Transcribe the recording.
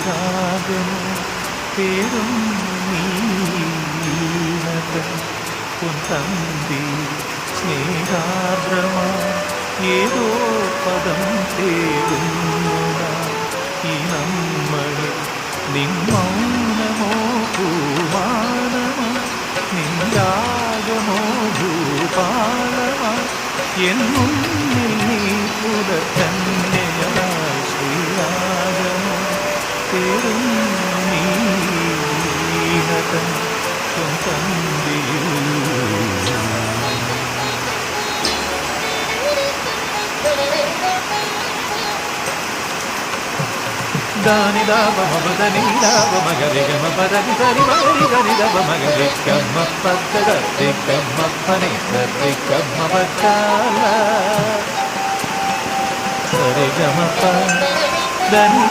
ശ്രീരാഗമോ പേരും നീനകൾ പൊൻതമ്പി സ്നേഹാദ്രമാ ഏതോ പദം തേടുന്നു ഈ നമ്മളിൽ നിൻ മൗനമോ പൂമാനമോ നിൻരാഗമോ ഭൂപാലമാ എന്നും നീ പുലർക്കന്യയായി ശ്രീരാഗമോ പേരും നീനതൻ പൊൻതമ്പിയിൽ Dani dava mabadani dava magari gamma padani sari magari dani dava magari gamma padda di gamma pani sari gamma padala sari gamma padani